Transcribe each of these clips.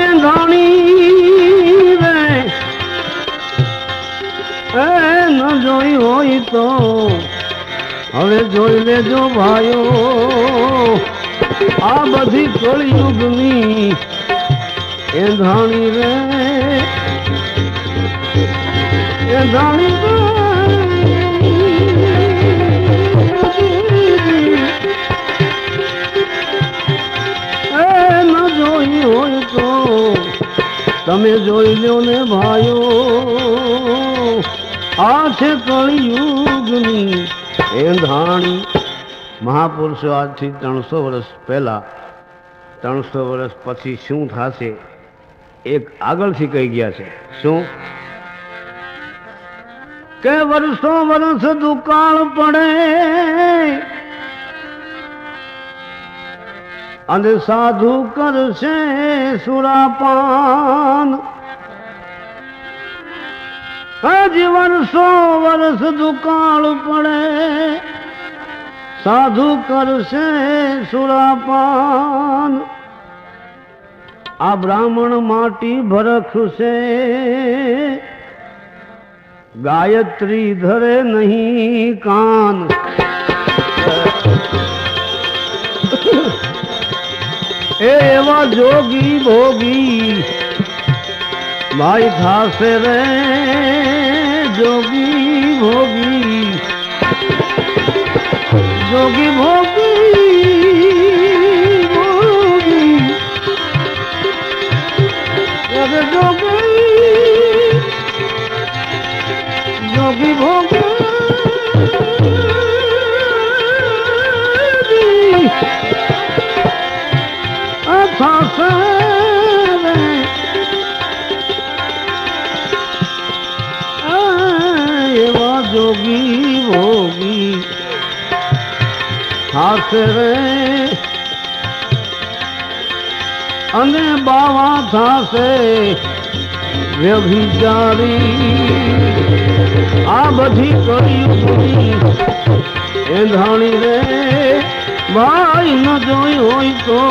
એંધાણી રે એ ન જોઈ હોય તો હવે જોઈ લેજો ભાઈઓ આ બધી કળિયુગની એંધાણી રે એંધાણી ન જોઈ હોય તો તમે જોઈ લો ને ભાઈઓ આ છે કળિયુગની એંધાણી. મહાપુરુષો આજથી 300 વર્ષ પહેલા 300 વર્ષ પછી શું થશે એક આગળથી કહી ગયા છે. શું કે વર્ષો વર્ષ દુકાળ પડે અને સાધુ કરશે સુરાપાન. હજી વર્ષો વર્ષ દુકાળ પડે સાધુ કરશે સુરાપાન. આ બ્રાહ્મણ માટી ભરખશે ગાયત્રી ધરે નહીં કાન. એવા જોગી ભોગી ભાઈ થાશે રે જોગી ભોગી જોગી ભોગી ભોગી જોગી જોગી ભોગી થાશે રે એવા જોગી ભોગી થાશે રે અને બાવા થાશે વ્યભિચારી. આ બધી કળિયુગની એંધાણી રે ભાઈ ન જોઈ હોય તો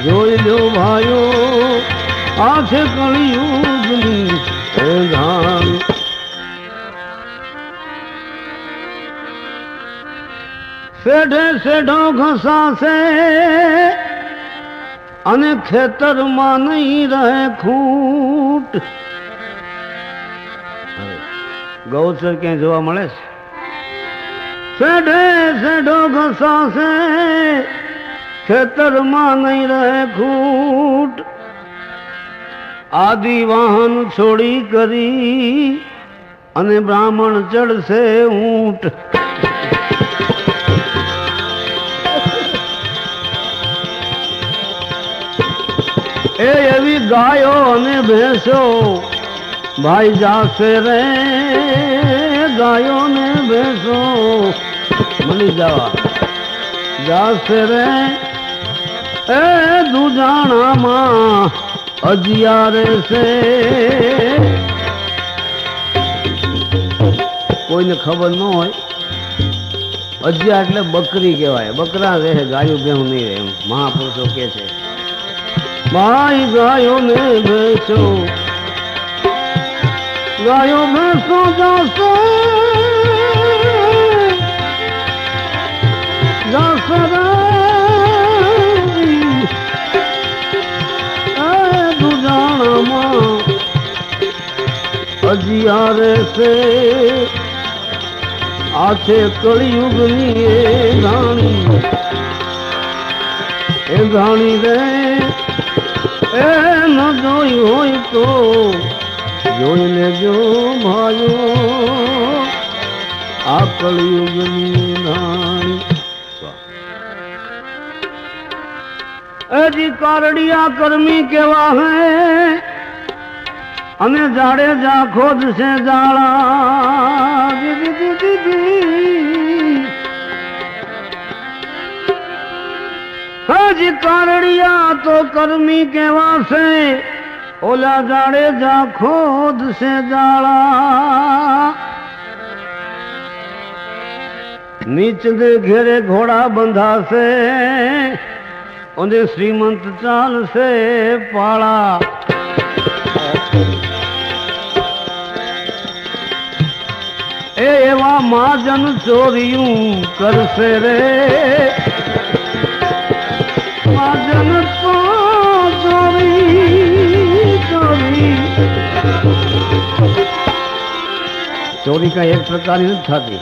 જોઈ લો ભાઈઓ આ છે કળિયુગની એંધાણી. શેઠે શેઠો ઘસાશે અને ખેતરમાં નહીં રહે ખૂટ. ગૌચર ક્યાંય જોવા મળે છે? શેઠે શેઠો ઘસાશે ખેતરમાં નહીં રહે ખૂટ. આદિ વાહન છોડી કરી અને બ્રાહ્મણ ચડશે ઊંટ. એ એવી ગાયો અને ભેંસો ભાઈ જાશે રે ગાયો ને ભેંસો મળી જવા જાશે રે એ દુજાણામાં અજિયારે છે. કોઈને ખબર ન હોય અજિયા એટલે બકરી કહેવાય. બકરા રહે ગાયો ભેહું નહીં રહે એમ મહાપુરુષો કે છે. ભાઈ ગાયો ને ભેંસો ગાયો ભેંસો જાશે જાશે રે દુજાણામાં અજિયારે છે. આ છે કળિયુગની એંધાણી રે એ ન જોઈ હોય તો જોઈ લેજો ભાઈઓ આ કળિયુગની એંધાણી. હજી કારડિયા કર્મી કેવા હે અને જાડેજા ખોદશે જાળા. હજી કારડિયા તો કર્મી કેવાશે ઓલા જાડેજા ખોદશે જાળા. નીચ દે ઘેરે ઘોડા બંધાશે ઓને શ્રીમંત ચાલશે પાળા, એ એવા મહાજન ચોર્યું કરશે રે, મહાજન તો ચોરી કઈ એક પ્રકારની નથી થતી.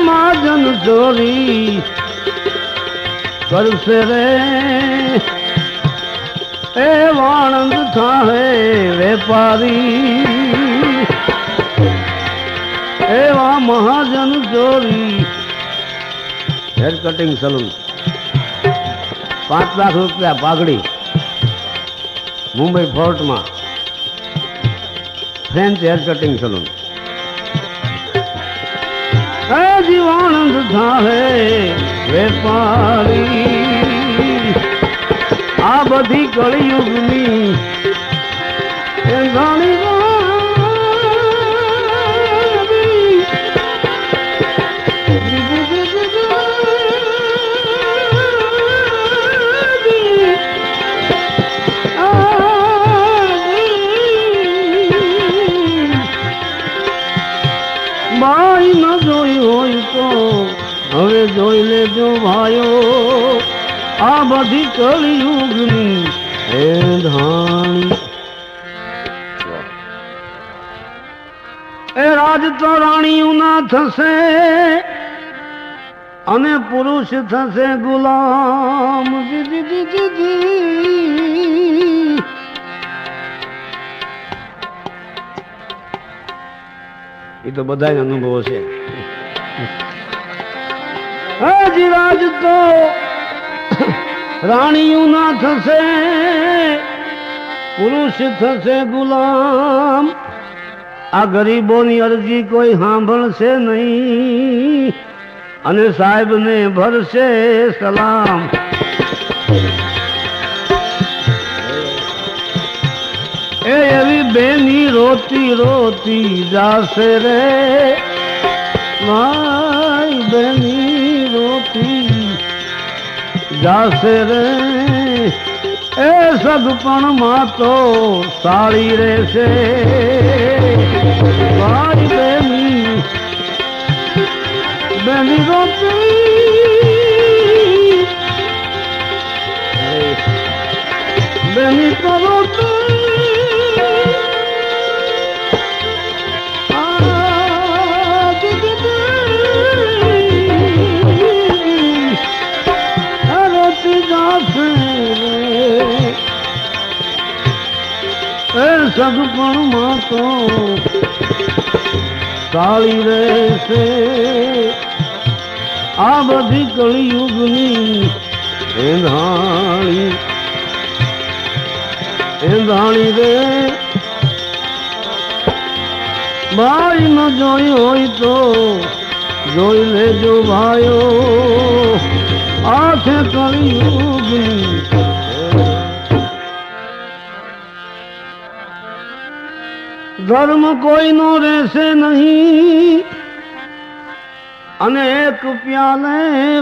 મહાજન ચોરી કરશે રે, એ વાણંદ થાહે વેપારી, એવા મહાજન ચોરી. હેર કટિંગ સલૂન 5 લાખ રૂપિયા પાઘડી મુંબઈ ફોર્ટમાં, French hair cutting saloon. Jeevanand થાહે વેપારી, આ બધી કળિયુગની ઘણી બાઈ ન જોઈ હોય તો હવે જોઈ લેજો ભાઈઓ, આ બધી કળિયુગની હે ધાણી. એ રાજ તો રાણીયું ના થશે અને પુરુષ થશે ગુલામ. એ તો બધા અનુભવો છે. હજી રાજ તો રાણીયું ના થશે, પુરુષ થશે ગુલામ. આ ગરીબોની અરજી કોઈ સાંભળશે નહીં અને સાહેબ ને ભરશે સલામ. એ એવી બેની રોતી રોતી જાશે રે, માય બેની રોતી જાશે રે, એ સગપણ માં તો સાળી રહેશે. મારી બેની રોતી, બેની તો રોતી, સગપણ માં તો સાળી રહેશે. આ બધી કળિયુગની એંધાણી, એંધાણી રે. ભાઈ ન જોઈ હોય તો જોઈ લેજો ભાઈઓ, આ છે કળિયુગની. ધર્મ કોઈનો રહેશે નહીં અને એક પ્યાલે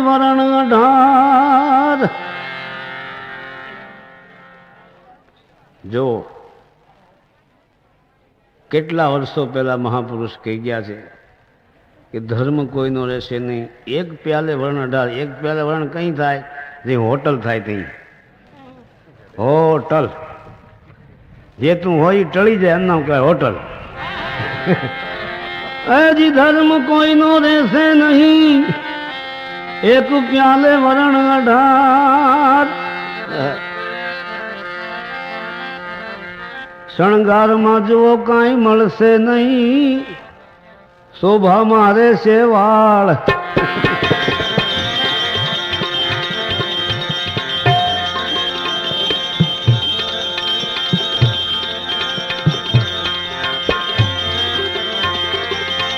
વરણ અઢાર. જો કેટલા વર્ષો પહેલા મહાપુરુષ કહી ગયા છે કે ધર્મ કોઈનો રહેશે નહીં, એક પ્યાલે વરણ અઢાર. એક પ્યાલે વરણ કઈ થાય? જે હોટલ થાય ત્યાં હોટલ, જે તું હોય ટળી જાય એમ નામ કહેવાય હોટલ. હજી ધર્મ કોઈનો રહેશે નહીં, એક પ્યાલે વરણ અઢાર. શણગારમાં જુઓ કાંઈ મળશે નહીં, શોભામાં રહેશે વાળ.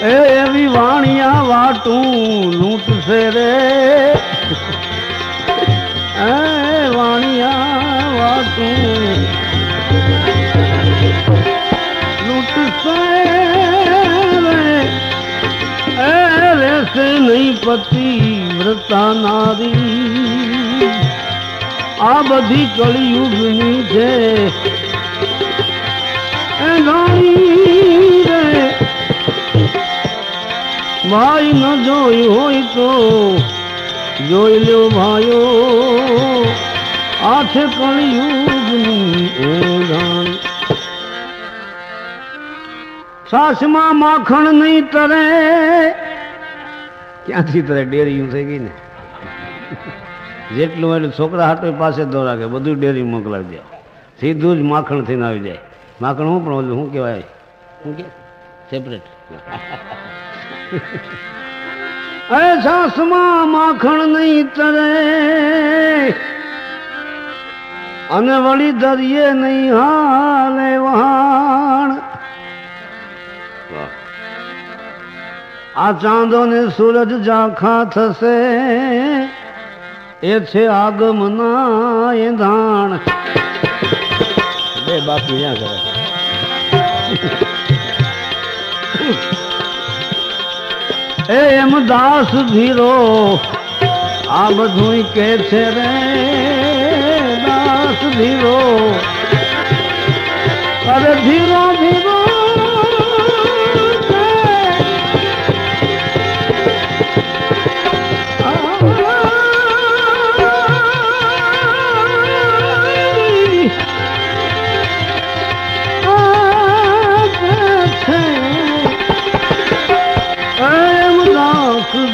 એવી વાણિયા વાટું લૂંટશે રે, વાણિયા વાટું લૂંટશે રે. રહેશે નહીં પતિ વ્રત સત્તા નારી આ બધી કળિયુગની છે એ નારી રે ભાઈ ન જોઈ હોય તો જોઈ લ્યો ભાઈઓ આ છે કળિયુગની એ જાણી સાસમાં માખણ નહીં તરે ક્યાંથી તરે ડેરીયું થઈ ગઈ ને જેટલું એટલે છોકરા હાટો પાસે દોરા કે બધું ડેરી મોકલાવી દે સીધું જ માખણ થઈને આવી જાય માખણ હું પણ ઓલું શું કહેવાય શું કે સેપરેટ અરે સાસમાં માખણ નહીં તરે અને વળી દરિયે નહીં હાલે વહાણ આ ચાંદો ને સૂરજ ઝાંખા થશે એ છે આગમના એંધાણ બે બાકી ના કરે એમ દાસ ધીરો આ બધું કે છે રે દાસ ધીરો અરે ધીરો ધીરો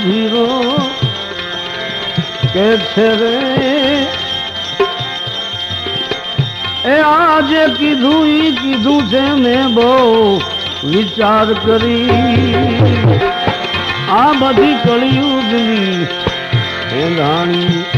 ધીરો કે છે રે એ આજે કીધું છે મેં બહુ વિચાર કરી આ બધી કળિયુગની એંધાણી